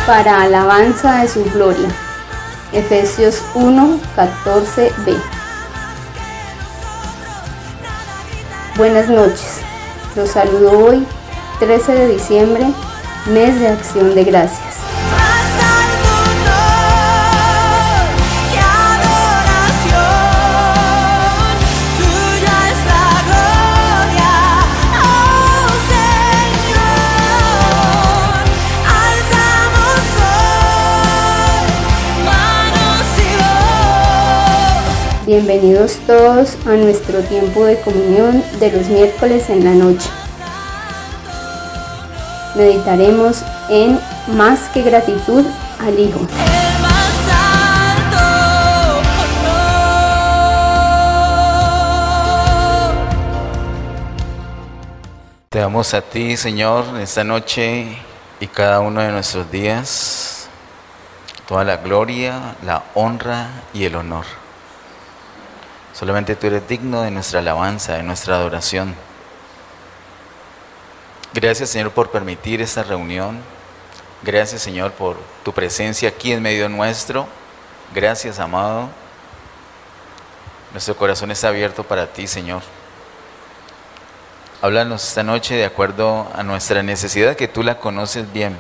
para alabanza de su gloria. Efesios 1:14b. Buenas noches, los saludo hoy, 13 de diciembre, mes de Acción de Gracias. Bienvenidos todos a nuestro tiempo de comunión de los miércoles en la noche. Meditaremos en Más que gratitud al Hijo. Te damos a ti, Señor, en esta noche y cada uno de nuestros días, toda la gloria, la honra y el honor. Solamente tú eres digno de nuestra alabanza, de nuestra adoración. Gracias, Señor, por permitir esta reunión. Gracias, Señor, por tu presencia aquí en medio nuestro. Gracias, amado. Nuestro corazón está abierto para ti, Señor. Háblanos esta noche de acuerdo a nuestra necesidad, que tú la conoces bien.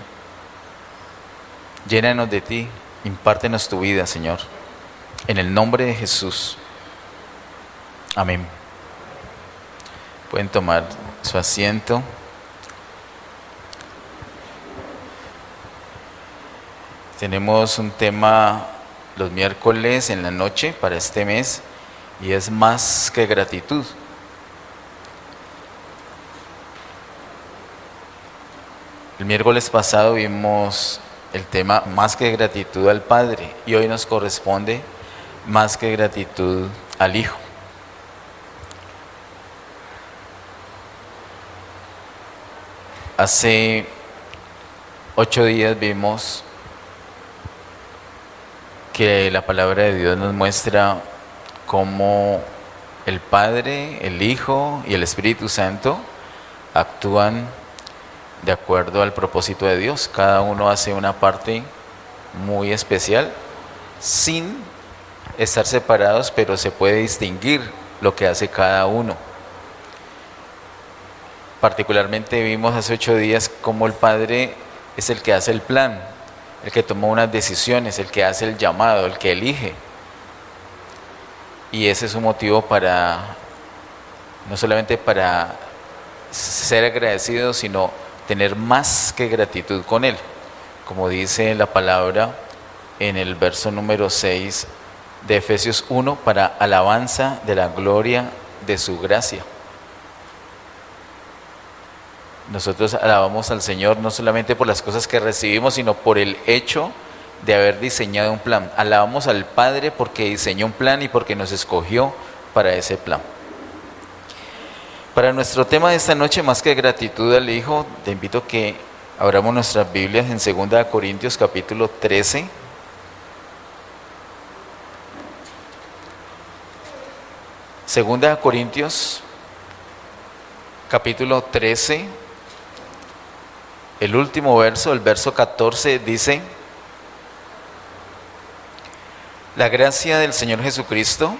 Llénanos de ti, impártenos tu vida, Señor. En el nombre de Jesús. Amén. Pueden tomar su asiento. Tenemos un tema los miércoles en la noche para este mes y es más que gratitud. El miércoles pasado vimos el tema más que gratitud al Padre y hoy nos corresponde más que gratitud al Hijo. Hace 8 días vimos que la palabra de Dios nos muestra cómo el Padre, el Hijo y el Espíritu Santo actúan de acuerdo al propósito de Dios. Cada uno hace una parte muy especial, sin estar separados, pero se puede distinguir lo que hace cada uno. Particularmente vimos hace 8 días cómo el Padre es el que hace el plan, el que toma unas decisiones, el que hace el llamado, el que elige. Y ese es un motivo para, no solamente para ser agradecido, sino tener más que gratitud con Él. Como dice la palabra en el verso número 6 de Efesios 1, para alabanza de la gloria de su gracia. Nosotros alabamos al Señor no solamente por las cosas que recibimos, sino por el hecho de haber diseñado un plan. Alabamos al Padre porque diseñó un plan y porque nos escogió para ese plan. Para nuestro tema de esta noche, más que gratitud al Hijo, te invito a que abramos nuestras Biblias en 2 Corintios capítulo 13. Segunda Corintios capítulo 13. El último verso, el verso 14, dice: la gracia del Señor Jesucristo,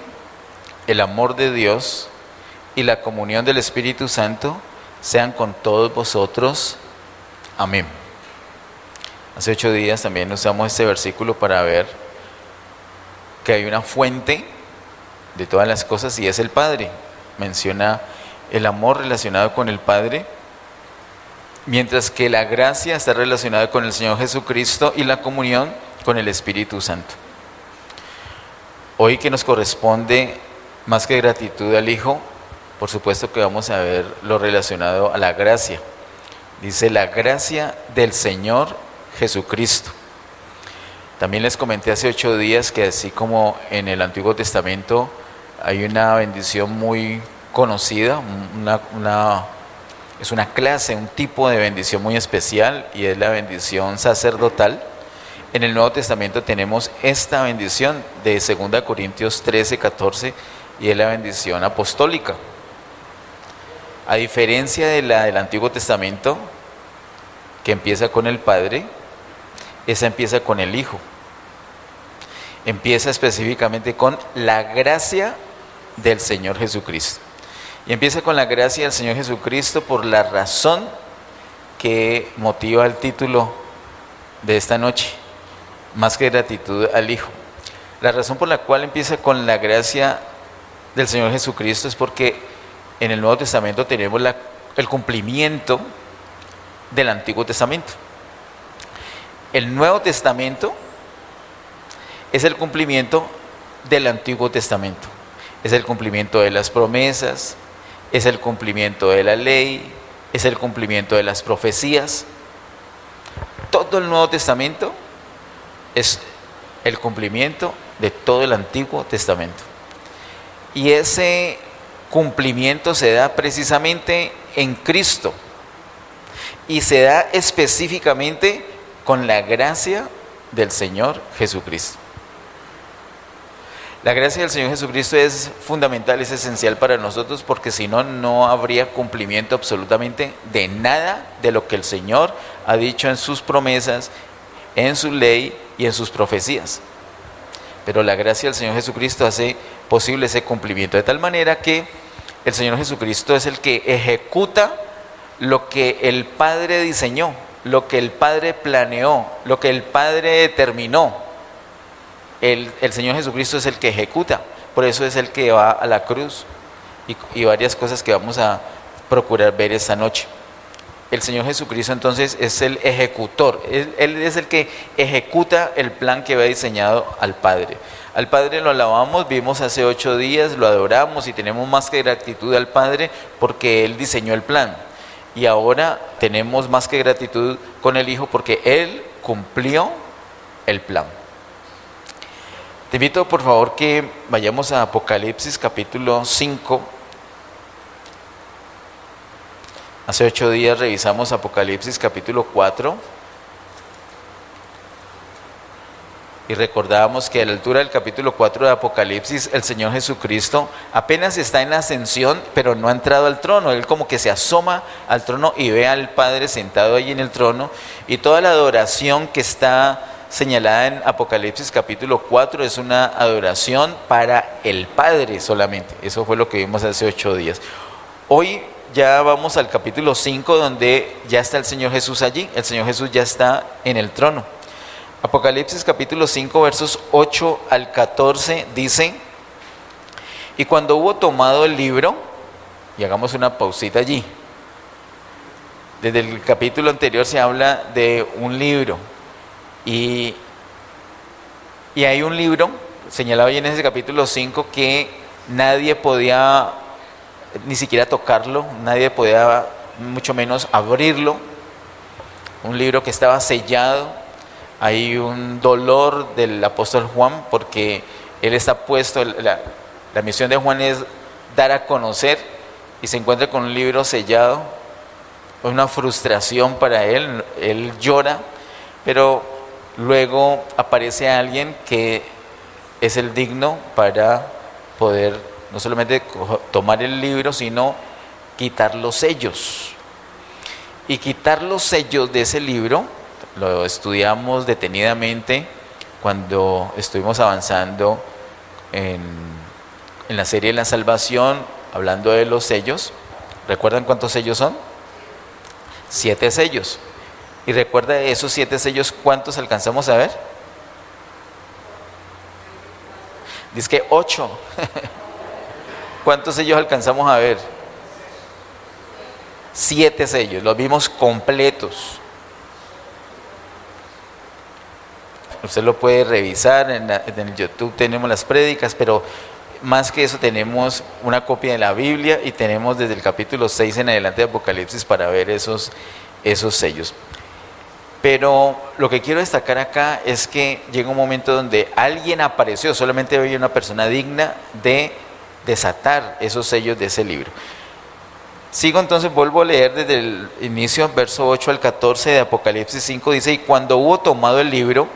el amor de Dios y la comunión del Espíritu Santo sean con todos vosotros. Amén. Hace 8 días también usamos este versículo para ver que hay una fuente de todas las cosas y es el Padre. Menciona el amor relacionado con el Padre, mientras que la gracia está relacionada con el Señor Jesucristo y la comunión con el Espíritu Santo. Hoy, que nos corresponde más que gratitud al Hijo, por supuesto que vamos a ver lo relacionado a la gracia. Dice la gracia del Señor Jesucristo. También les comenté hace 8 días que así como en el Antiguo Testamento hay una bendición muy conocida, es una clase, un tipo de bendición muy especial y es la bendición sacerdotal. En el Nuevo Testamento tenemos esta bendición de 2 Corintios 13, 14 y es la bendición apostólica. A diferencia de la del Antiguo Testamento, que empieza con el Padre, esa empieza con el Hijo. Empieza específicamente con la gracia del Señor Jesucristo. Y empieza con la gracia del Señor Jesucristo por la razón que motiva el título de esta noche, más que gratitud al Hijo. La razón por la cual empieza con la gracia del Señor Jesucristo es porque en el Nuevo Testamento tenemos el cumplimiento del Antiguo Testamento. El Nuevo Testamento es el cumplimiento del Antiguo Testamento. Es el cumplimiento de las promesas, es el cumplimiento de la ley, es el cumplimiento de las profecías. Todo el Nuevo Testamento es el cumplimiento de todo el Antiguo Testamento. Y ese cumplimiento se da precisamente en Cristo. Y se da específicamente con la gracia del Señor Jesucristo. La gracia del Señor Jesucristo es fundamental, es esencial para nosotros, porque si no, no habría cumplimiento absolutamente de nada de lo que el Señor ha dicho en sus promesas, en su ley y en sus profecías. Pero la gracia del Señor Jesucristo hace posible ese cumplimiento, de tal manera que el Señor Jesucristo es el que ejecuta lo que el Padre diseñó, lo que el Padre planeó, lo que el Padre determinó. El Señor Jesucristo es el que ejecuta, por eso es el que va a la cruz y varias cosas que vamos a procurar ver esta noche. El Señor Jesucristo entonces es el ejecutor, Él es el que ejecuta el plan que había diseñado al Padre. Al Padre lo alabamos, vimos hace 8 días, lo adoramos y tenemos más que gratitud al Padre porque Él diseñó el plan. Y ahora tenemos más que gratitud con el Hijo porque Él cumplió el plan. Te invito por favor que vayamos a Apocalipsis capítulo 5. Hace 8 días revisamos Apocalipsis capítulo 4 y recordábamos que a la altura del capítulo 4 de Apocalipsis el Señor Jesucristo apenas está en la ascensión, pero no ha entrado al trono. Él como que se asoma al trono y ve al Padre sentado allí en el trono, y toda la adoración que está señalada en Apocalipsis capítulo 4 es una adoración para el Padre solamente. Eso fue lo que vimos hace 8 días. Hoy ya vamos al capítulo 5, donde ya está el Señor Jesús allí. El Señor Jesús ya está en el trono. Apocalipsis capítulo 5 versos 8 al 14 dice: y cuando hubo tomado el libro, y hagamos una pausita allí, desde el capítulo anterior se habla de un libro, y hay un libro señalado ahí en ese capítulo 5 que nadie podía ni siquiera tocarlo, nadie podía mucho menos abrirlo. Un libro que estaba sellado. Hay un dolor del apóstol Juan porque él está puesto, la misión de Juan es dar a conocer, y se encuentra con un libro sellado. Es una frustración para él, él llora, pero luego aparece alguien que es el digno para poder no solamente tomar el libro, sino quitar los sellos. Y quitar los sellos de ese libro lo estudiamos detenidamente cuando estuvimos avanzando en la serie de la salvación, hablando de los sellos. ¿Recuerdan cuántos sellos son? 7 sellos. Y recuerda de esos 7 sellos, ¿cuántos alcanzamos a ver? Dice que 8. ¿Cuántos sellos alcanzamos a ver? 7 sellos, los vimos completos. Usted lo puede revisar, en el YouTube tenemos las prédicas, pero más que eso tenemos una copia de la Biblia y tenemos desde el capítulo 6 en adelante de Apocalipsis para ver esos sellos. Pero lo que quiero destacar acá es que llega un momento donde alguien apareció, solamente había una persona digna de desatar esos sellos de ese libro. Sigo entonces, vuelvo a leer desde el inicio, verso 8 al 14 de Apocalipsis 5, dice: y cuando hubo tomado el libro,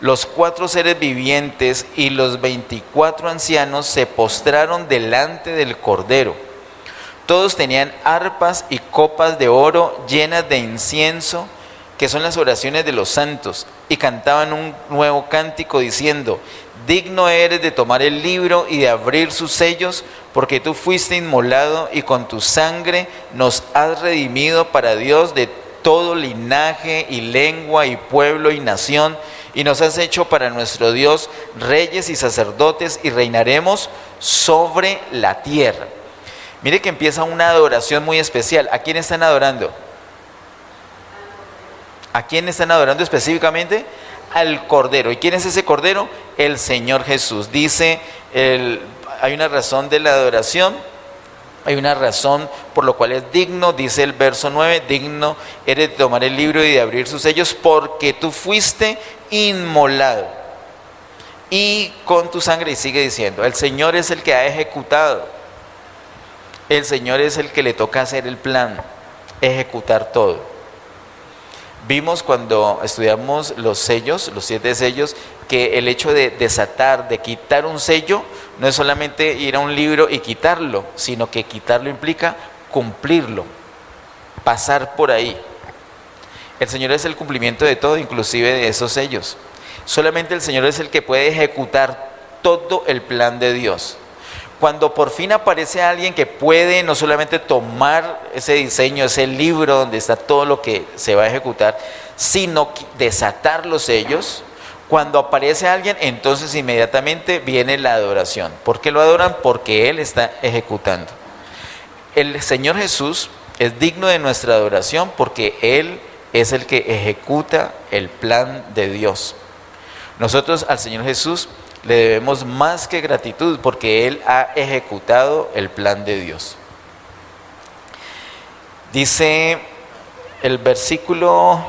los 4 seres vivientes y los 24 ancianos se postraron delante del Cordero. Todos tenían arpas y copas de oro llenas de incienso, que son las oraciones de los santos, y cantaban un nuevo cántico diciendo: digno eres de tomar el libro y de abrir sus sellos, porque tú fuiste inmolado y con tu sangre nos has redimido para Dios de todo linaje y lengua y pueblo y nación, y nos has hecho para nuestro Dios reyes y sacerdotes, y reinaremos sobre la tierra. Mire que empieza una adoración muy especial. ¿A quién están adorando? ¿A quién están adorando específicamente? Al Cordero. ¿Y quién es ese Cordero? El Señor Jesús. Dice, hay una razón de la adoración, hay una razón por lo cual es digno, dice el verso 9, digno eres de tomar el libro y de abrir sus sellos, porque tú fuiste inmolado y con tu sangre, y sigue diciendo, el Señor es el que ha ejecutado, el Señor es el que le toca hacer el plan, ejecutar todo. Vimos cuando estudiamos los sellos, los 7 sellos, que el hecho de desatar, de quitar un sello, no es solamente ir a un libro y quitarlo, sino que quitarlo implica cumplirlo, pasar por ahí. El Señor es el cumplimiento de todo, inclusive de esos sellos. Solamente el Señor es el que puede ejecutar todo el plan de Dios. Cuando por fin aparece alguien que puede no solamente tomar ese diseño, ese libro donde está todo lo que se va a ejecutar, sino desatar los sellos, cuando aparece alguien, entonces inmediatamente viene la adoración. ¿Por qué lo adoran? Porque Él está ejecutando. El Señor Jesús es digno de nuestra adoración porque Él es el que ejecuta el plan de Dios. Nosotros al Señor Jesús le debemos más que gratitud porque Él ha ejecutado el plan de Dios. Dice el versículo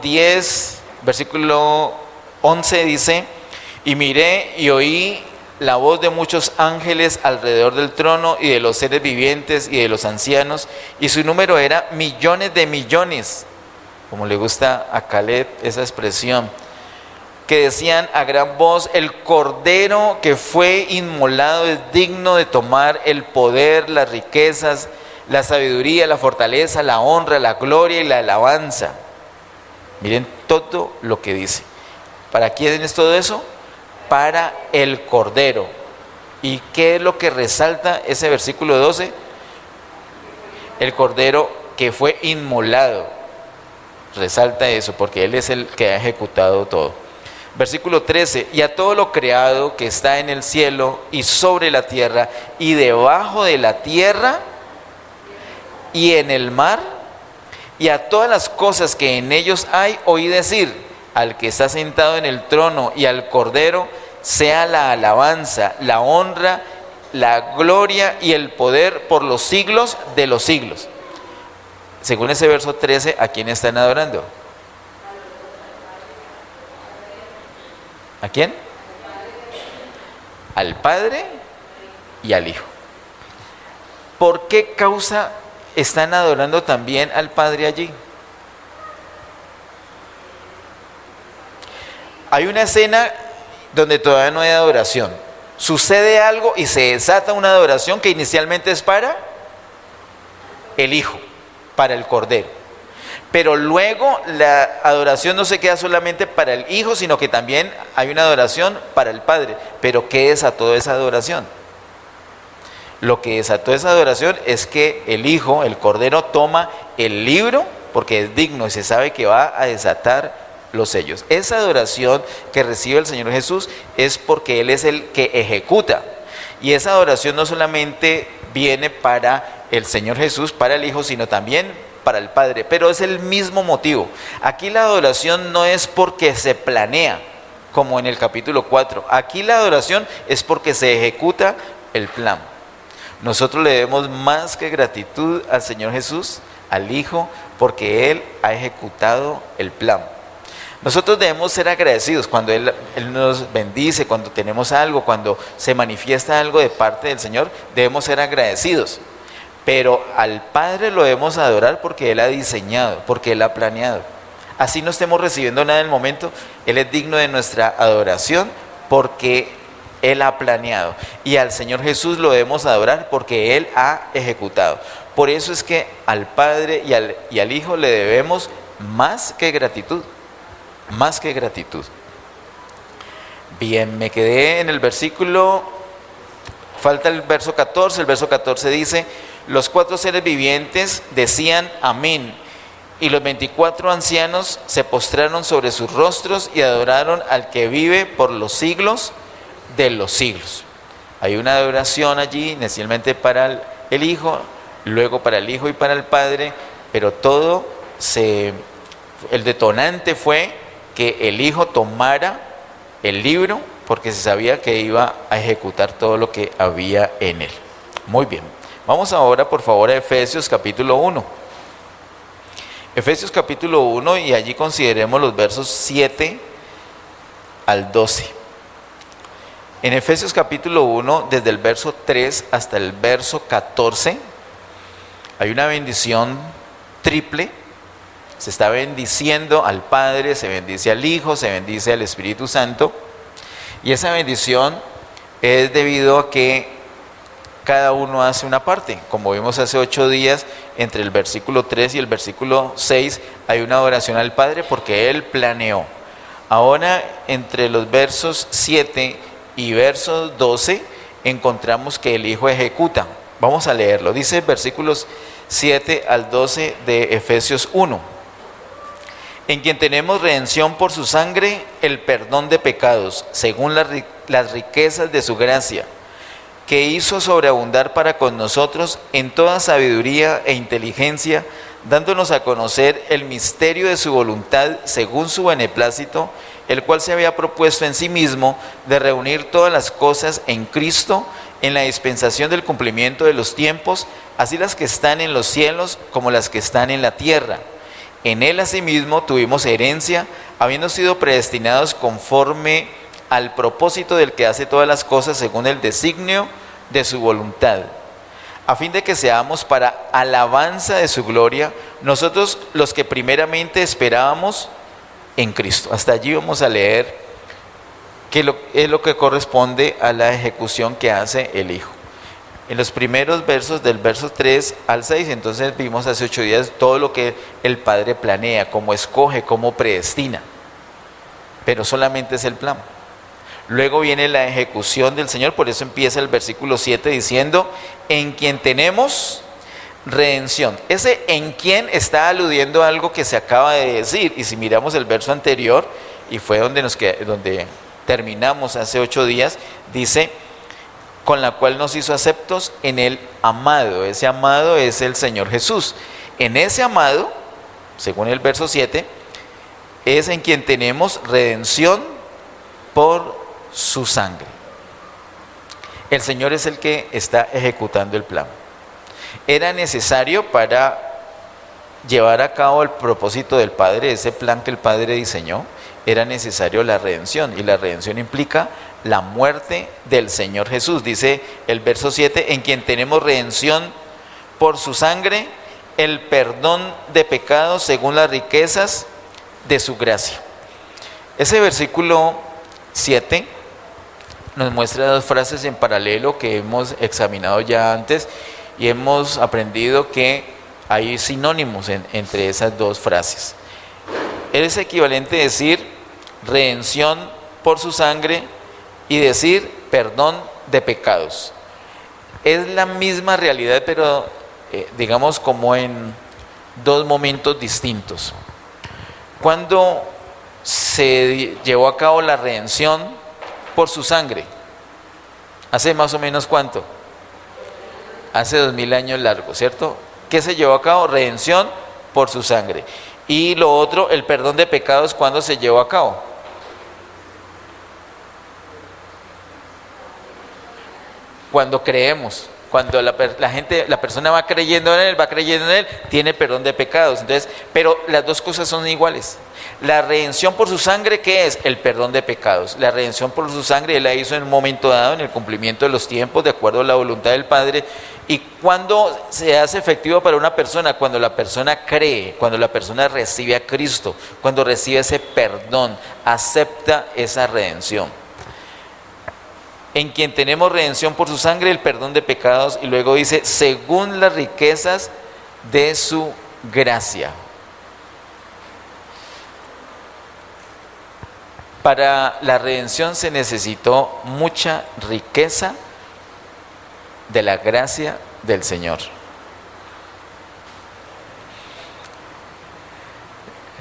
10, versículo 11 dice: y miré y oí la voz de muchos ángeles alrededor del trono y de los seres vivientes y de los ancianos, y su número era millones de millones, como le gusta a Caleb esa expresión, que decían a gran voz: el Cordero que fue inmolado es digno de tomar el poder, las riquezas, la sabiduría, la fortaleza, la honra, la gloria y la alabanza. Miren todo lo que dice. ¿Para quién es todo eso? Para el Cordero. ¿Y qué es lo que resalta ese versículo 12? El Cordero que fue inmolado. Resalta eso porque Él es el que ha ejecutado todo. Versículo 13: y a todo lo creado que está en el cielo y sobre la tierra y debajo de la tierra y en el mar, y a todas las cosas que en ellos hay, oí decir: al que está sentado en el trono y al Cordero sea la alabanza, la honra, la gloria y el poder por los siglos de los siglos. Según ese verso 13, ¿a quién están adorando? ¿A quién? Al Padre y al Hijo. ¿Por qué causa están adorando también al Padre allí? Hay una escena donde todavía no hay adoración. Sucede algo y se desata una adoración que inicialmente es para el Hijo, para el Cordero. Pero luego la adoración no se queda solamente para el Hijo, sino que también hay una adoración para el Padre. ¿Pero qué desató esa adoración? Lo que desató esa adoración es que el Hijo, el Cordero, toma el libro porque es digno y se sabe que va a desatar los sellos. Esa adoración que recibe el Señor Jesús es porque Él es el que ejecuta. Y esa adoración no solamente viene para el Señor Jesús, para el Hijo, sino también para el Padre, pero es el mismo motivo. Aquí la adoración no es porque se planea, como en el capítulo 4. Aquí la adoración es porque se ejecuta el plan. Nosotros le debemos más que gratitud al Señor Jesús, al Hijo, porque Él ha ejecutado el plan. Nosotros debemos ser agradecidos cuando Él nos bendice, cuando tenemos algo, cuando se manifiesta algo de parte del Señor, debemos ser agradecidos. Pero al Padre lo debemos adorar porque Él ha diseñado, porque Él ha planeado. Así no estemos recibiendo nada en el momento, Él es digno de nuestra adoración porque Él ha planeado. Y al Señor Jesús lo debemos adorar porque Él ha ejecutado. Por eso es que al Padre y al Hijo le debemos más que gratitud, más que gratitud. Bien, me quedé en el versículo, falta el verso 14, el verso 14 dice: los 4 seres vivientes decían amén, y los 24 ancianos se postraron sobre sus rostros y adoraron al que vive por los siglos de los siglos. Hay una adoración allí, inicialmente para el Hijo, luego para el Hijo y para el Padre, pero el detonante fue que el Hijo tomara el libro, porque se sabía que iba a ejecutar todo lo que había en él. Muy bien, vamos ahora por favor a Efesios capítulo 1. Efesios capítulo 1, y allí consideremos los versos 7 al 12. En Efesios capítulo 1, desde el verso 3 hasta el verso 14, hay una bendición triple. Se está bendiciendo al Padre, se bendice al Hijo, se bendice al Espíritu Santo. Y esa bendición es debido a que cada uno hace una parte. Como vimos hace 8 días, entre el versículo 3 y el versículo 6 hay una oración al Padre porque Él planeó. Ahora, entre los versos 7 y versos 12, encontramos que el Hijo ejecuta. Vamos a leerlo. Dice versículos 7 al 12 de Efesios 1. En quien tenemos redención por su sangre, el perdón de pecados, según las riquezas de su gracia, que hizo sobreabundar para con nosotros en toda sabiduría e inteligencia, dándonos a conocer el misterio de su voluntad según su beneplácito, el cual se había propuesto en sí mismo de reunir todas las cosas en Cristo, en la dispensación del cumplimiento de los tiempos, así las que están en los cielos como las que están en la tierra. En él asimismo tuvimos herencia, habiendo sido predestinados conforme al propósito del que hace todas las cosas según el designio de su voluntad, a fin de que seamos para alabanza de su gloria, nosotros los que primeramente esperábamos en Cristo. Hasta allí vamos a leer que es lo que corresponde a la ejecución que hace el Hijo. En los primeros versos, del verso 3 al 6, entonces vimos hace 8 días todo lo que el Padre planea, cómo escoge, cómo predestina. Pero solamente es el plan. Luego viene la ejecución del Señor, por eso empieza el versículo 7 diciendo: en quien tenemos redención. Ese en quien está aludiendo a algo que se acaba de decir. Y si miramos el verso anterior, y fue donde terminamos hace 8 días, dice: con la cual nos hizo aceptos en el amado. Ese amado es el Señor Jesús. En ese amado, según el verso 7, es en quien tenemos redención por su sangre. El Señor es el que está ejecutando el plan. Era necesario para llevar a cabo el propósito del Padre, ese plan que el Padre diseñó, era necesario la redención, y la redención implica la muerte del Señor Jesús. Dice el verso 7, en quien tenemos redención por su sangre, el perdón de pecados según las riquezas de su gracia. Ese versículo 7 nos muestra 2 frases en paralelo que hemos examinado ya antes, y hemos aprendido que hay sinónimos entre esas 2 frases. Es equivalente a decir redención por su sangre y decir perdón de pecados. Es la misma realidad, pero digamos como en 2 momentos distintos. Cuando se llevó a cabo la redención por su sangre, hace más o menos ¿cuánto? Hace 2000 años largos, ¿cierto? ¿Qué se llevó a cabo? Redención por su sangre. Y lo otro, el perdón de pecados, ¿cuándo se llevó a cabo? Cuando creemos, cuando la persona va creyendo en él, tiene perdón de pecados. Entonces, pero las 2 cosas son iguales. La redención por su sangre, ¿qué es? El perdón de pecados. La redención por su sangre Él la hizo en un momento dado, en el cumplimiento de los tiempos, de acuerdo a la voluntad del Padre. Y cuando se hace efectivo para una persona, cuando la persona cree, cuando la persona recibe a Cristo, cuando recibe ese perdón, acepta esa redención. en quien tenemos redención por su sangre, el perdón de pecados, y luego dice, según las riquezas de su gracia. Para la redención se necesitó mucha riqueza de la gracia del Señor.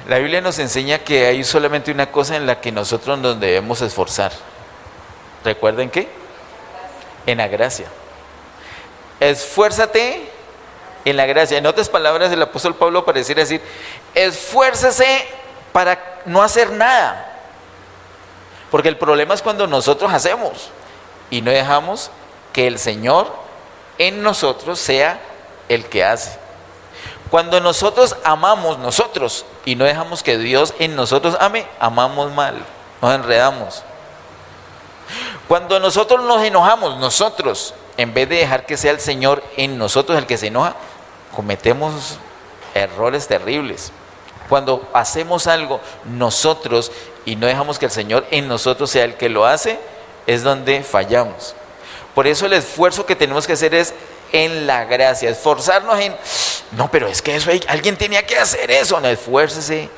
La Biblia nos enseña que hay solamente una cosa en la que nosotros nos debemos esforzar. ¿Recuerden qué? En la gracia. Esfuérzate en la gracia. En otras palabras, el apóstol Pablo pareciera decir, esfuércese para no hacer nada. Porque el problema es cuando nosotros hacemos y no dejamos que el Señor en nosotros sea el que hace. Cuando nosotros amamos nosotros y no dejamos que Dios en nosotros ame, amamos mal, nos enredamos. Cuando nosotros nos enojamos nosotros, en vez de dejar que sea el Señor en nosotros el que se enoja, cometemos errores terribles. Cuando hacemos algo nosotros y no dejamos que el Señor en nosotros sea el que lo hace, es donde fallamos. Por eso el esfuerzo que tenemos que hacer es en la gracia, esforzarnos en, no, pero es que eso alguien tenía que hacer eso, no, esfuércese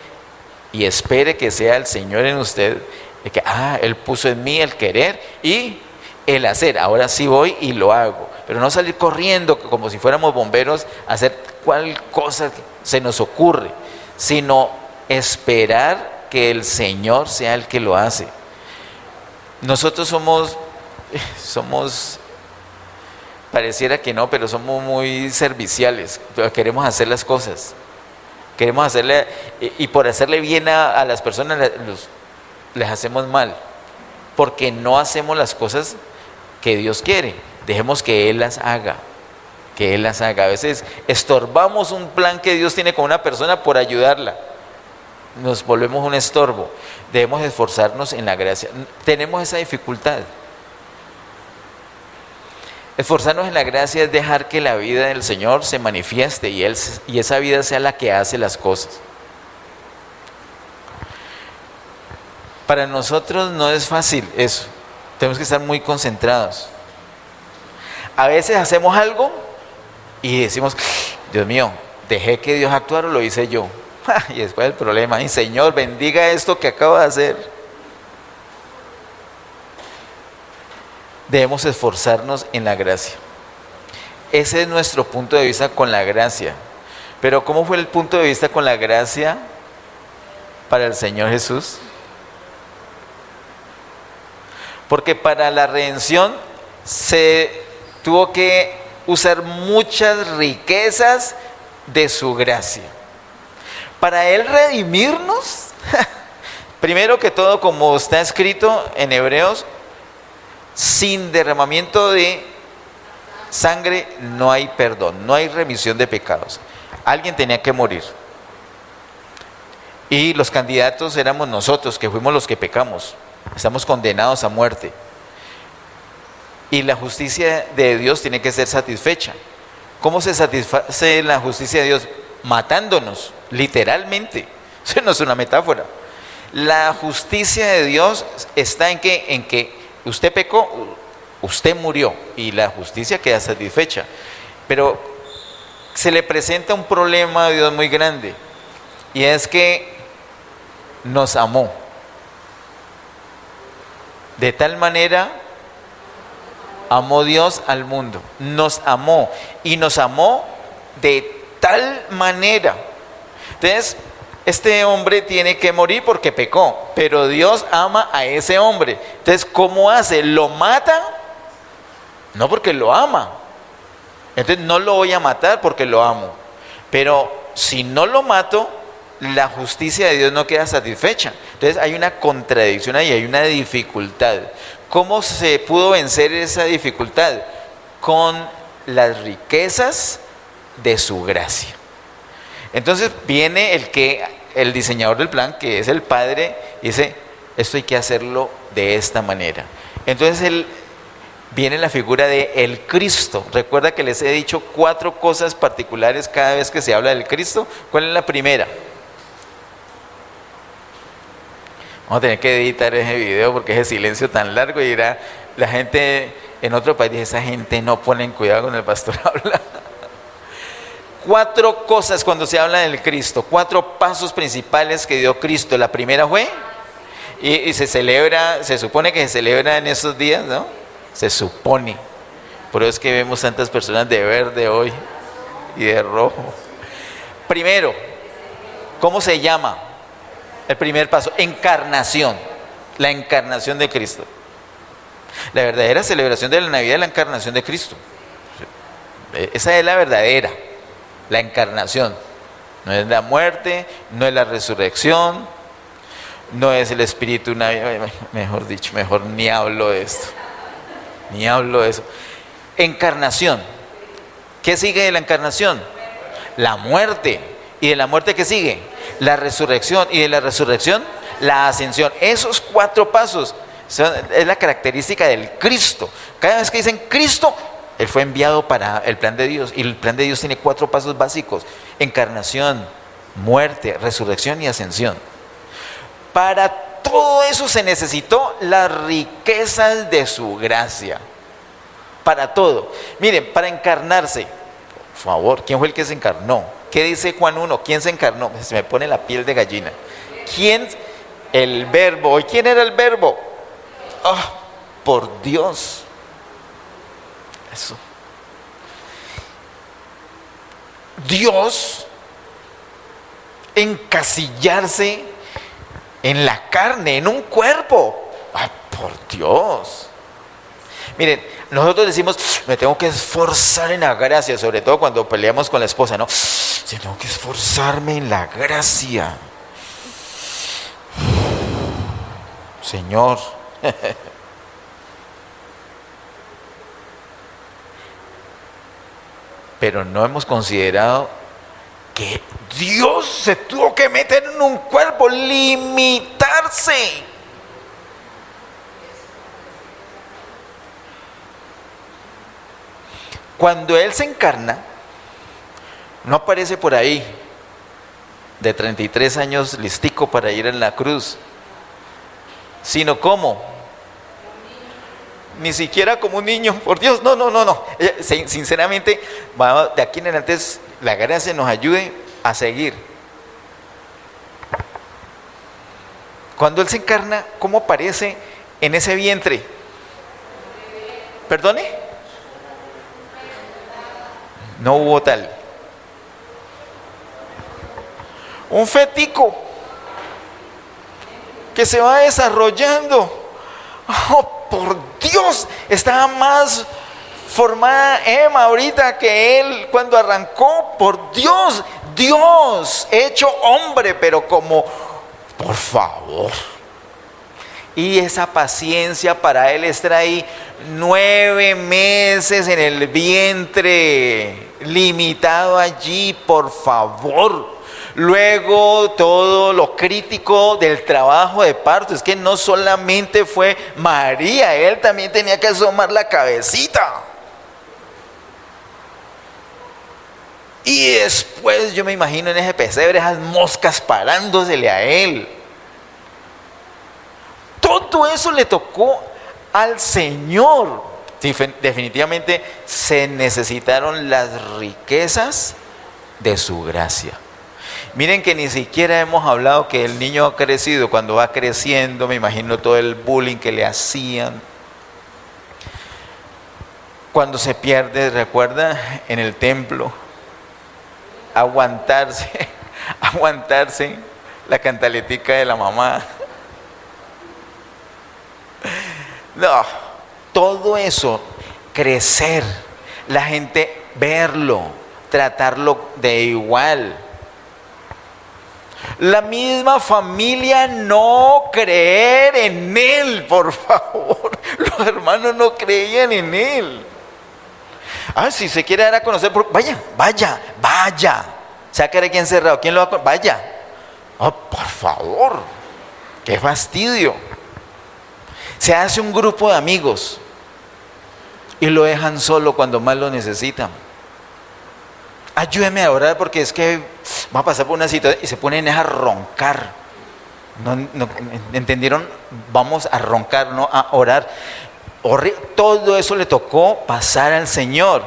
y espere que sea el Señor en usted, de que, Él puso en mí el querer y el hacer, ahora sí voy y lo hago, pero no salir corriendo como si fuéramos bomberos a hacer cual cosa se nos ocurre, sino esperar que el Señor sea el que lo hace. Nosotros somos pareciera que no, pero somos muy serviciales, queremos hacer las cosas, queremos hacerle, y por hacerle bien a las personas les hacemos mal, porque no hacemos las cosas que Dios quiere, dejemos que Él las haga, que Él las haga. A veces estorbamos un plan que Dios tiene con una persona por ayudarla, nos volvemos un estorbo. Debemos esforzarnos en la gracia. Tenemos esa dificultad. Esforzarnos en la gracia es dejar que la vida del Señor se manifieste y esa vida sea la que hace las cosas. Para nosotros no es fácil eso. Tenemos que estar muy concentrados. A veces hacemos algo y decimos, Dios mío, dejé que Dios actuara o lo hice yo. Y después el problema, ay Señor, bendiga esto que acabo de hacer. Debemos esforzarnos en la gracia. Ese es nuestro punto de vista con la gracia. Pero ¿cómo fue el punto de vista con la gracia para el Señor Jesús? Porque para la redención se tuvo que usar muchas riquezas de su gracia. Para Él redimirnos, primero que todo, como está escrito en Hebreos, sin derramamiento de sangre no hay perdón, no hay remisión de pecados. Alguien tenía que morir. Y los candidatos éramos nosotros, que fuimos los que pecamos. Estamos condenados a muerte. Y la justicia de Dios tiene que ser satisfecha. ¿Cómo se satisface la justicia de Dios? Matándonos, literalmente. Eso no es una metáfora. La justicia de Dios está en que usted pecó, usted murió y la justicia queda satisfecha. Pero se le presenta un problema a Dios muy grande y es que nos amó. De tal manera amó Dios al mundo. Nos amó y nos amó de tal manera. Entonces, este hombre tiene que morir porque pecó, pero Dios ama a ese hombre. Entonces, ¿cómo hace? ¿Lo mata? No, porque lo ama. Entonces, no lo voy a matar porque lo amo. Pero si no lo mato, la justicia de Dios no queda satisfecha. Entonces, hay una contradicción ahí, hay una dificultad. ¿Cómo se pudo vencer esa dificultad? Con las riquezas de su gracia. Entonces, viene el diseñador del plan, que es el Padre, y dice, esto hay que hacerlo de esta manera. Entonces viene la figura de el Cristo. Recuerda que les he dicho 4 cosas particulares cada vez que se habla del Cristo. ¿Cuál es la primera? Vamos a tener que editar ese video porque ese silencio tan largo y dirá, La gente en otro país dice, esa gente no ponen cuidado con el pastor habla. 4 cosas cuando se habla del Cristo, 4 pasos principales que dio Cristo. La primera fue, y se celebra, se supone que se celebra en esos días, ¿no? Se supone. Por eso es que vemos tantas personas de verde hoy y de rojo. Primero, ¿cómo se llama? El primer paso, encarnación. La encarnación de Cristo. La verdadera celebración de la Navidad es la encarnación de Cristo. Esa es la verdadera. La encarnación. No es la muerte, no es la resurrección, no es el espíritu navideño. Mejor dicho, mejor ni hablo de esto. Ni hablo de eso. Encarnación. ¿Qué sigue de la encarnación? La muerte. ¿Y de la muerte qué sigue? La resurrección. ¿Y de la resurrección? La ascensión. Esos 4 pasos es la característica del Cristo. Cada vez que dicen Cristo, Él fue enviado para el plan de Dios. Y el plan de Dios tiene 4 pasos básicos: encarnación, muerte, resurrección y ascensión. Para todo eso se necesitó las riquezas de su gracia. Para todo. Miren, para encarnarse, por favor, ¿quién fue el que se encarnó? ¿Qué dice Juan 1? ¿Quién se encarnó? Se me pone la piel de gallina. ¿Quién? El verbo. ¿Y quién era el verbo? ¡Ah! Por Dios. Eso. Dios encasillarse en la carne, en un cuerpo. ¡Ay, por Dios! Miren, nosotros decimos, me tengo que esforzar en la gracia, sobre todo cuando peleamos con la esposa, ¿no? Yo tengo que esforzarme en la gracia. Señor. Pero no hemos considerado que Dios se tuvo que meter en un cuerpo, limitarse. Cuando Él se encarna, no aparece por ahí de 33 años listico para ir en la cruz, sino como, ni siquiera como un niño, por Dios, no. Sinceramente, de aquí en adelante la gracia nos ayude a seguir. Cuando Él se encarna, ¿cómo aparece en ese vientre? ¿Perdone? No hubo tal. Un fetico que se va desarrollando. Oh, por Dios, estaba más formada Emma ahorita que él cuando arrancó. Por Dios, Dios hecho hombre, pero como, por favor. Y esa paciencia para él estar ahí 9 meses en el vientre, limitado allí, por favor. Luego todo lo crítico del trabajo de parto, es que no solamente fue María, él también tenía que asomar la cabecita. Y después yo me imagino en ese pesebre esas moscas parándosele a él. Todo eso le tocó al Señor. Sí, definitivamente se necesitaron las riquezas de su gracia. Miren que ni siquiera hemos hablado que el niño ha crecido. Cuando va creciendo, me imagino todo el bullying que le hacían. Cuando se pierde, recuerda, en el templo, aguantarse la cantaletica de la mamá. No, todo eso, crecer, la gente verlo, tratarlo de igual. La misma familia no creer en él, por favor. Los hermanos no creían en él. Si se quiere dar a conocer, vaya. Se va a quedar aquí encerrado. ¿Quién lo va a conocer? Vaya. Por favor. Qué fastidio. Se hace un grupo de amigos y lo dejan solo cuando más lo necesitan. Ayúdeme a orar porque es que va a pasar por una situación, y se ponen a roncar. ¿No entendieron? Vamos a roncar, no a orar. Todo eso le tocó pasar al Señor.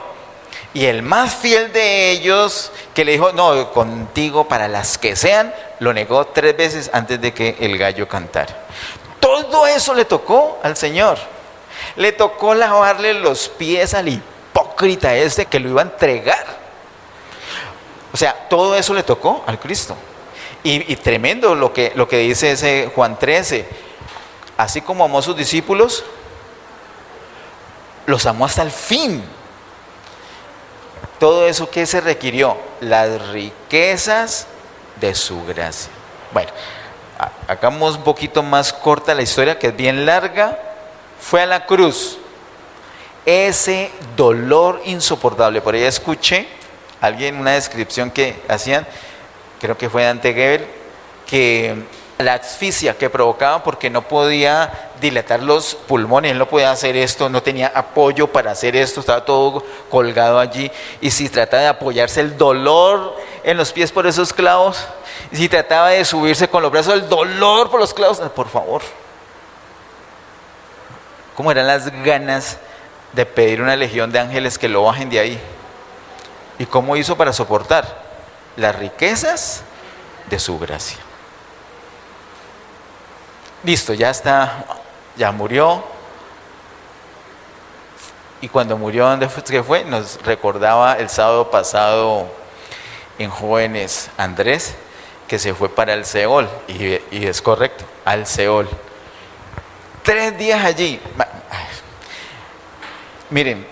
Y el más fiel de ellos, que le dijo, no, contigo para las que sean, lo negó 3 veces antes de que el gallo cantara. Todo eso le tocó al Señor. Le tocó lavarle los pies al hipócrita este que lo iba a entregar. O sea, todo eso le tocó al Cristo. Y tremendo lo que dice ese Juan 13. Así como amó a sus discípulos, los amó hasta el fin. Todo eso que se requirió, las riquezas de su gracia. Bueno, hagamos un poquito más corta la historia, que es bien larga. Fue a la cruz. Ese dolor insoportable. Por ahí escuché alguien una descripción que hacían, creo que fue Dante Gebel, que la asfixia que provocaba porque no podía dilatar los pulmones, él no podía hacer esto, no tenía apoyo para hacer esto, estaba todo colgado allí, y si trataba de apoyarse, el dolor en los pies por esos clavos, y si trataba de subirse con los brazos, el dolor por los clavos, por favor. ¿Cómo eran las ganas de pedir una legión de ángeles que lo bajen de ahí? ¿Y cómo hizo para soportar las riquezas de su gracia? Listo, ya está, ya murió. Y cuando murió, ¿dónde fue? Nos recordaba el sábado pasado en Jóvenes Andrés, que se fue para el Seol, y es correcto, al Seol. 3 días allí. Miren,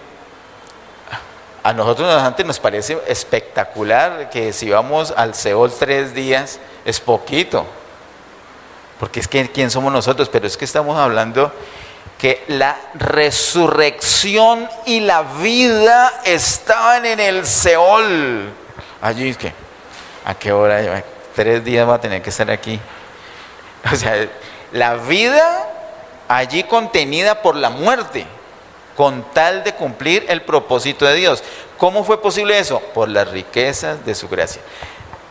a nosotros antes nos parece espectacular que si vamos al Seol 3 días es poquito, porque es que ¿quién somos nosotros? Pero es que estamos hablando que la resurrección y la vida estaban en el Seol. Allí es que, ¿a qué hora? 3 días va a tener que estar aquí. O sea, la vida allí contenida por la muerte, con tal de cumplir el propósito de Dios. ¿Cómo fue posible eso? Por las riquezas de su gracia.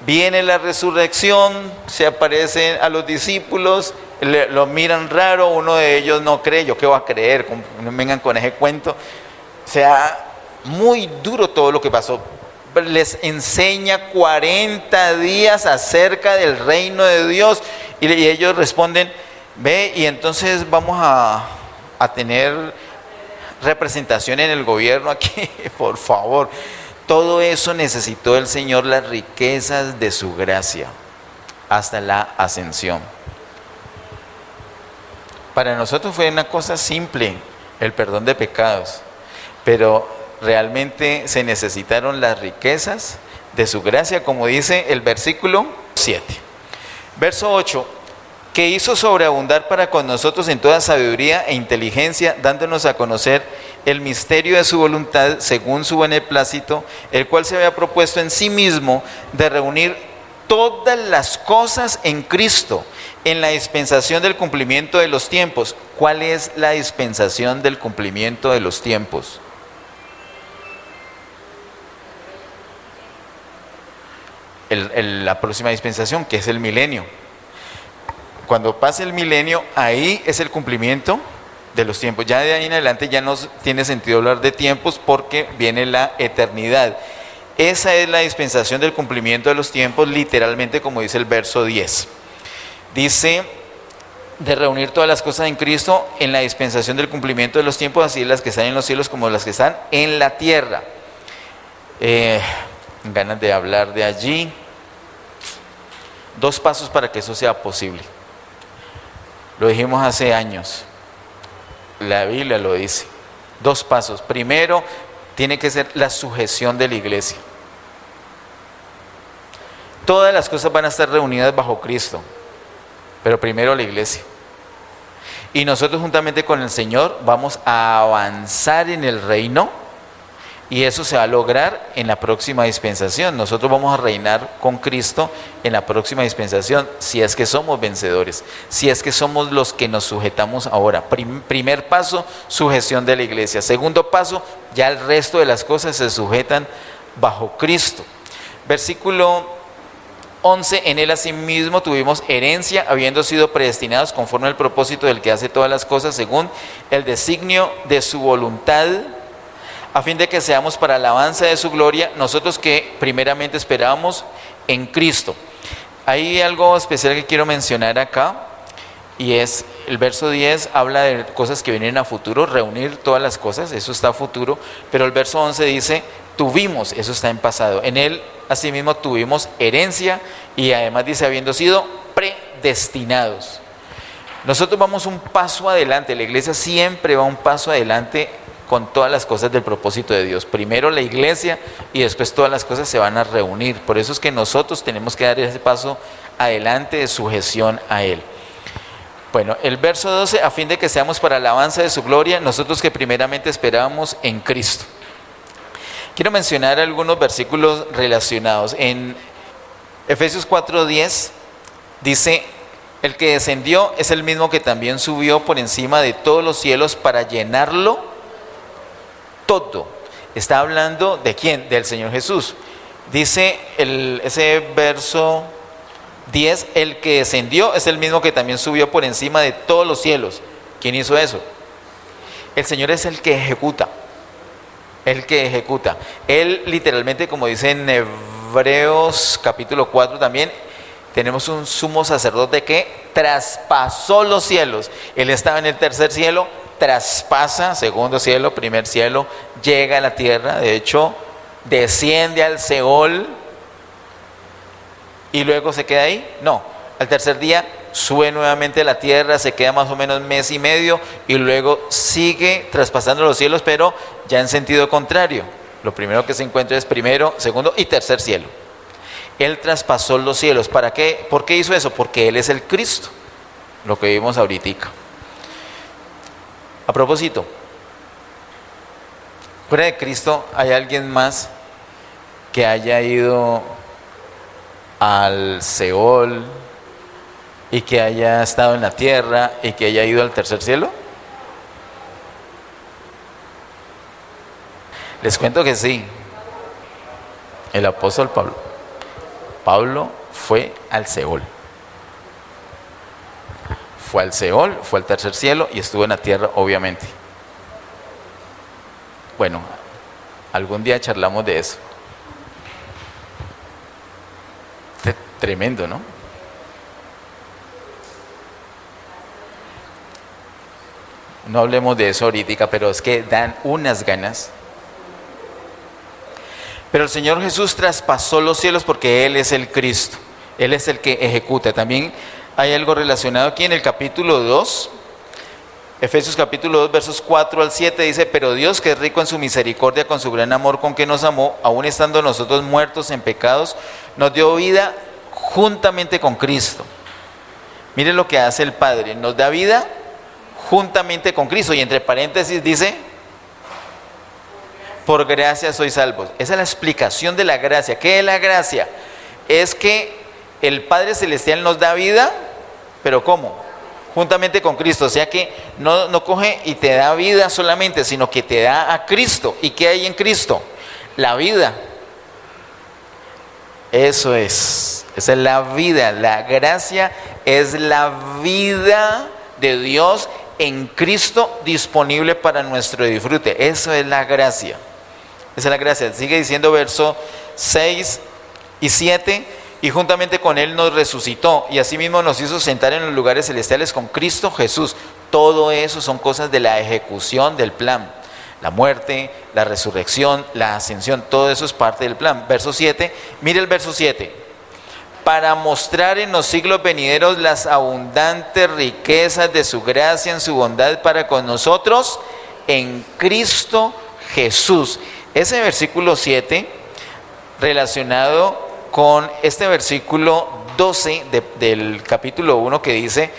Viene la resurrección, se aparecen a los discípulos, lo miran raro, uno de ellos no cree. ¿Yo qué voy a creer? No vengan con ese cuento. O sea, muy duro todo lo que pasó. Les enseña 40 días acerca del reino de Dios, y ellos responden, ve, y entonces vamos a tener representación en el gobierno aquí, por favor. Todo eso necesitó el Señor, las riquezas de su gracia, hasta la ascensión. Para nosotros fue una cosa simple, el perdón de pecados, pero realmente se necesitaron las riquezas de su gracia, como dice el versículo 7. Verso 8, que hizo sobreabundar para con nosotros en toda sabiduría e inteligencia, dándonos a conocer el misterio de su voluntad según su beneplácito, el cual se había propuesto en sí mismo de reunir todas las cosas en Cristo, en la dispensación del cumplimiento de los tiempos. ¿Cuál es la dispensación del cumplimiento de los tiempos? La próxima dispensación, que es el milenio. Cuando pase el milenio, ahí es el cumplimiento de los tiempos. Ya de ahí en adelante ya no tiene sentido hablar de tiempos, porque viene la eternidad. Esa es la dispensación del cumplimiento de los tiempos, literalmente, como dice el verso 10. Dice, de reunir todas las cosas en Cristo en la dispensación del cumplimiento de los tiempos, así las que están en los cielos como las que están en la tierra. Ganas de hablar de allí. 2 pasos para que eso sea posible. Lo dijimos hace años. La Biblia lo dice. 2 pasos. Primero, tiene que ser la sujeción de la iglesia. Todas las cosas van a estar reunidas bajo Cristo, pero primero la iglesia. Y nosotros juntamente con el Señor vamos a avanzar en el reino, y eso se va a lograr en la próxima dispensación. Nosotros vamos a reinar con Cristo en la próxima dispensación, si es que somos vencedores, si es que somos los que nos sujetamos ahora. Primer paso, sujeción de la iglesia. Segundo paso, ya el resto de las cosas se sujetan bajo Cristo. Versículo 11, en él asimismo tuvimos herencia, habiendo sido predestinados conforme al propósito del que hace todas las cosas, según el designio de su voluntad, a fin de que seamos para alabanza de su gloria, nosotros que primeramente esperábamos en Cristo. Hay algo especial que quiero mencionar acá, y es el verso 10, habla de cosas que vienen a futuro, reunir todas las cosas, eso está a futuro, pero el verso 11 dice, tuvimos, eso está en pasado. En él asimismo tuvimos herencia, y además dice, habiendo sido predestinados. Nosotros vamos un paso adelante, la iglesia siempre va un paso adelante con todas las cosas del propósito de Dios. Primero la iglesia y después todas las cosas se van a reunir. Por eso es que nosotros tenemos que dar ese paso adelante de sujeción a Él. Bueno, el verso 12, a fin de que seamos para alabanza de su gloria, nosotros que primeramente esperábamos en Cristo. Quiero mencionar algunos versículos relacionados. En Efesios 4:10 dice, el que descendió es el mismo que también subió por encima de todos los cielos para llenarlo todo. Está hablando de quién, del Señor Jesús. Dice ese verso 10, el que descendió es el mismo que también subió por encima de todos los cielos. ¿Quién hizo eso? El Señor es el que ejecuta. El que ejecuta. Él literalmente, como dice en Hebreos capítulo 4 también, tenemos un sumo sacerdote que traspasó los cielos. Él estaba en el tercer cielo, traspasa, segundo cielo, primer cielo, llega a la tierra, de hecho, desciende al Seol y luego se queda ahí. No, al tercer día sube nuevamente a la tierra, se queda más o menos mes y medio y luego sigue traspasando los cielos, pero ya en sentido contrario. Lo primero que se encuentra es primero, segundo y tercer cielo. Él traspasó los cielos. ¿Para qué? ¿Por qué hizo eso? Porque Él es el Cristo, lo que vimos ahorita. A propósito, fuera de Cristo, ¿hay alguien más que haya ido al Seol y que haya estado en la tierra y que haya ido al tercer cielo? Les cuento que sí. El apóstol Pablo fue al Seol. Fue al Seol, fue al tercer cielo y estuvo en la tierra, obviamente. Bueno, algún día charlamos de eso. Tremendo, ¿no? No hablemos de eso ahorita, pero es que dan unas ganas. Pero el Señor Jesús traspasó los cielos porque Él es el Cristo. Él es el que ejecuta. También hay algo relacionado aquí en el capítulo 2, Efesios capítulo 2, versos 4 al 7, dice, pero Dios, que es rico en su misericordia, con su gran amor con que nos amó, aun estando nosotros muertos en pecados, nos dio vida juntamente con Cristo. Miren lo que hace el Padre, nos da vida juntamente con Cristo, y entre paréntesis dice, por gracia sois salvos. Esa es la explicación de la gracia. ¿Qué es la gracia? Es que el Padre Celestial nos da vida, pero ¿cómo? Juntamente con Cristo. O sea que no coge y te da vida solamente, sino que te da a Cristo. ¿Y qué hay en Cristo? La vida. Eso es. Esa es la vida. La gracia es la vida de Dios en Cristo disponible para nuestro disfrute. Eso es la gracia. Esa es la gracia. Sigue diciendo verso 6 y 7. Y juntamente con Él nos resucitó y asimismo nos hizo sentar en los lugares celestiales con Cristo Jesús. Todo eso son cosas de la ejecución del plan. La muerte, la resurrección, la ascensión, todo eso es parte del plan. Verso 7, mire el verso 7. Para mostrar en los siglos venideros las abundantes riquezas de su gracia en su bondad para con nosotros en Cristo Jesús. Ese versículo 7 relacionado con este versículo 12 del capítulo 1 que dice,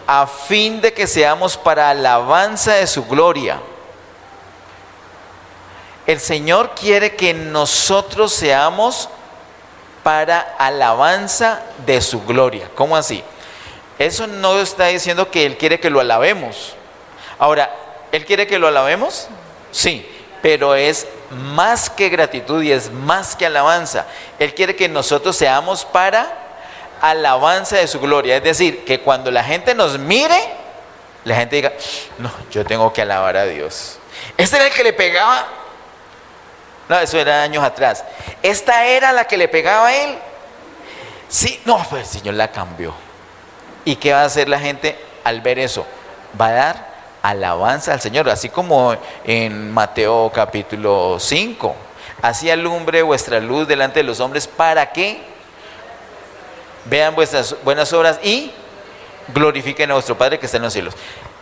a fin de que seamos para alabanza de su gloria. El Señor quiere que nosotros seamos para alabanza de su gloria. ¿Cómo así? Eso no está diciendo que Él quiere que lo alabemos. Ahora, ¿Él quiere que lo alabemos? Sí. pero es más que gratitud y es más que alabanza. Él quiere que nosotros seamos para alabanza de su gloria. Es decir, que cuando la gente nos mire, la gente diga, no, yo tengo que alabar a Dios. ¿Este era el que le pegaba? No, eso era años atrás. ¿Esta era la que le pegaba a él? Sí, no, pues el Señor la cambió. ¿Y qué va a hacer la gente al ver eso? Va a dar alabanza al Señor, así como en Mateo capítulo 5. Así alumbre vuestra luz delante de los hombres para que vean vuestras buenas obras y glorifiquen a vuestro Padre que está en los cielos.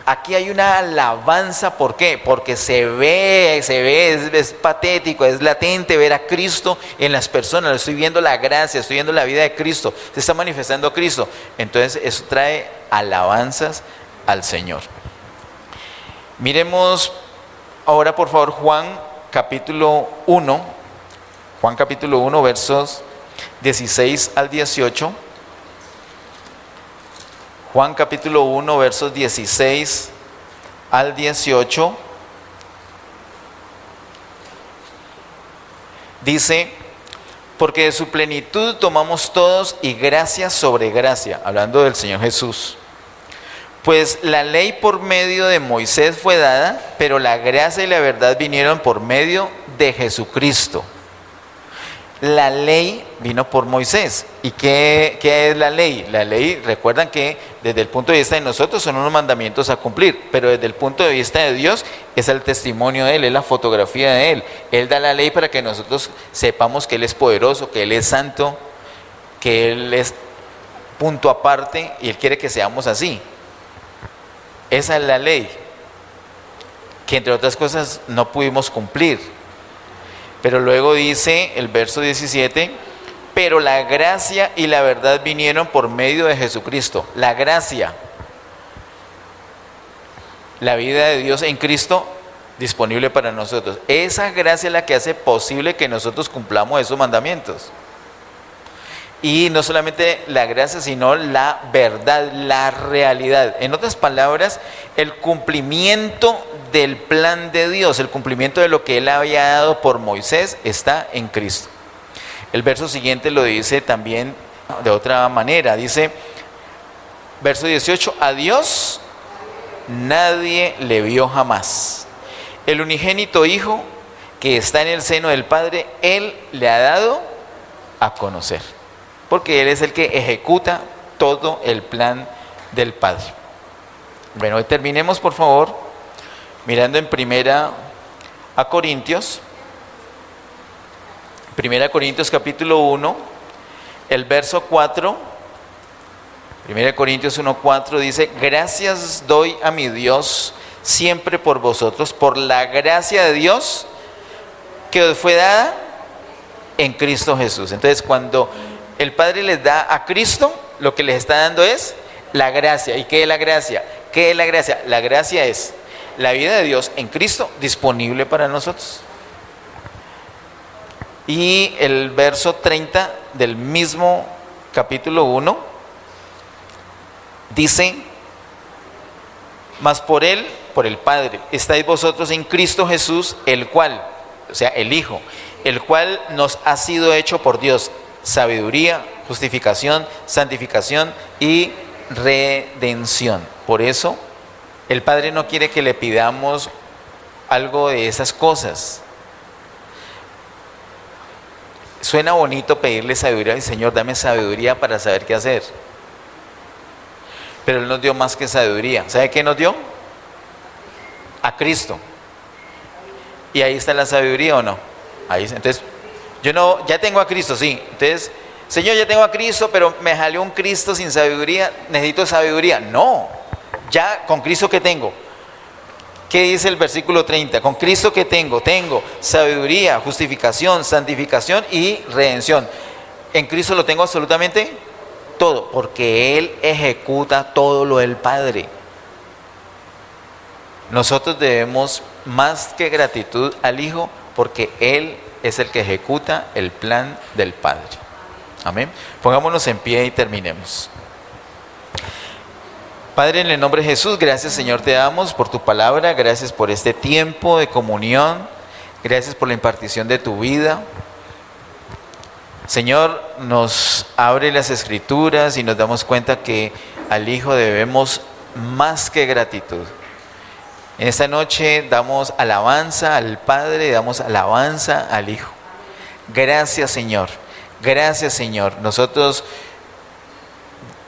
Aquí hay una alabanza, ¿por qué? Porque se ve, es patético, es latente ver a Cristo en las personas. Estoy viendo la gracia, estoy viendo la vida de Cristo, se está manifestando Cristo. Entonces eso trae alabanzas al Señor. Miremos ahora por favor Juan capítulo 1, versos 16 al 18. Juan capítulo 1, versos 16 al 18. Dice, porque de su plenitud tomamos todos y gracia sobre gracia, hablando del Señor Jesús. Pues la ley por medio de Moisés fue dada, pero la gracia y la verdad vinieron por medio de Jesucristo. La ley vino por Moisés. ¿Y qué es la ley? La ley, recuerdan que desde el punto de vista de nosotros son unos mandamientos a cumplir, pero desde el punto de vista de Dios es el testimonio de Él, es la fotografía de Él. Él da la ley para que nosotros sepamos que Él es poderoso, que Él es santo, que Él es punto aparte y Él quiere que seamos así. Esa es la ley, que entre otras cosas no pudimos cumplir. Pero luego dice el verso 17, pero la gracia y la verdad vinieron por medio de Jesucristo. La gracia, la vida de Dios en Cristo disponible para nosotros. Esa gracia es la que hace posible que nosotros cumplamos esos mandamientos. Y no solamente la gracia, sino la verdad, la realidad. En otras palabras, el cumplimiento del plan de Dios, el cumplimiento de lo que Él había dado por Moisés, está en Cristo. El verso siguiente lo dice también de otra manera. Dice, verso 18, a Dios nadie le vio jamás. El unigénito Hijo que está en el seno del Padre, Él le ha dado a conocer. Porque Él es el que ejecuta todo el plan del Padre. Bueno, terminemos por favor mirando en Primera Corintios capítulo 1, el verso 4. Primera Corintios 1:4 dice, gracias doy a mi Dios siempre por vosotros, por la gracia de Dios que os fue dada en Cristo Jesús. Entonces cuando el Padre les da a Cristo, lo que les está dando es la gracia. ¿Y qué es la gracia? ¿Qué es la gracia? La gracia es la vida de Dios en Cristo disponible para nosotros. Y el verso 30 del mismo capítulo 1 dice, mas por Él, por el Padre, estáis vosotros en Cristo Jesús, el cual, o sea, el Hijo, el cual nos ha sido hecho por Dios sabiduría, justificación, santificación y redención. Por eso el Padre no quiere que le pidamos algo de esas cosas. Suena bonito pedirle sabiduría, Señor, dame sabiduría para saber qué hacer. Pero Él nos dio más que sabiduría. ¿Sabe qué nos dio? A Cristo. Y ahí está la sabiduría, ¿o no? Ahí, entonces, ya tengo a Cristo, sí. Entonces, Señor, ya tengo a Cristo, pero me salió un Cristo sin sabiduría, necesito sabiduría. No, ya con Cristo que tengo. ¿Qué dice el versículo 30? Con Cristo que tengo sabiduría, justificación, santificación y redención. En Cristo lo tengo absolutamente todo, porque Él ejecuta todo lo del Padre. Nosotros debemos más que gratitud al Hijo, porque Él es el que ejecuta el plan del Padre. Amén. Pongámonos en pie y terminemos. Padre, en el nombre de Jesús, gracias Señor te damos por tu palabra, gracias por este tiempo de comunión, Gracias por la impartición de tu vida. Señor, nos abre las Escrituras y nos damos cuenta que al Hijo debemos más que gratitud. En esta noche damos alabanza al Padre, damos alabanza al Hijo. Gracias, Señor. Gracias, Señor. Nosotros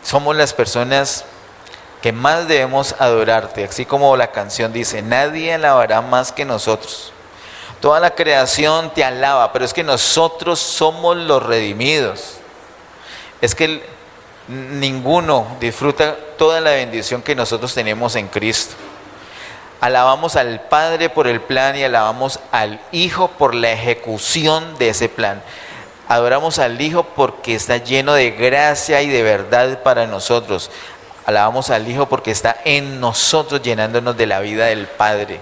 somos las personas que más debemos adorarte, así como la canción dice, nadie alabará más que nosotros. Toda la creación te alaba, pero es que nosotros somos los redimidos. Es que ninguno disfruta toda la bendición que nosotros tenemos en Cristo. Alabamos al Padre por el plan y alabamos al Hijo por la ejecución de ese plan. Adoramos al Hijo porque está lleno de gracia y de verdad para nosotros. Alabamos al Hijo porque está en nosotros llenándonos de la vida del Padre.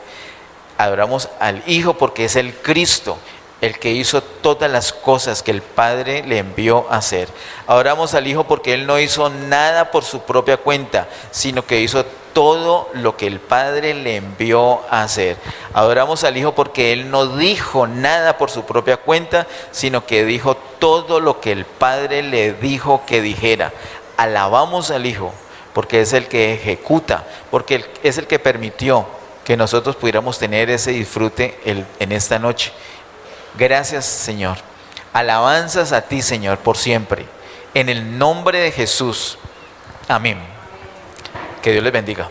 Adoramos al Hijo porque es el Cristo, el que hizo todas las cosas que el Padre le envió a hacer. Adoramos al Hijo porque Él no hizo nada por su propia cuenta, sino que hizo todo lo que el Padre le envió a hacer. Adoramos al Hijo porque Él no dijo nada por su propia cuenta, sino que dijo todo lo que el Padre le dijo que dijera. Alabamos al Hijo porque es el que ejecuta, porque es el que permitió que nosotros pudiéramos tener ese disfrute en esta noche. Gracias, Señor. Alabanzas a ti, Señor, por siempre. En el nombre de Jesús. Amén. Que Dios les bendiga.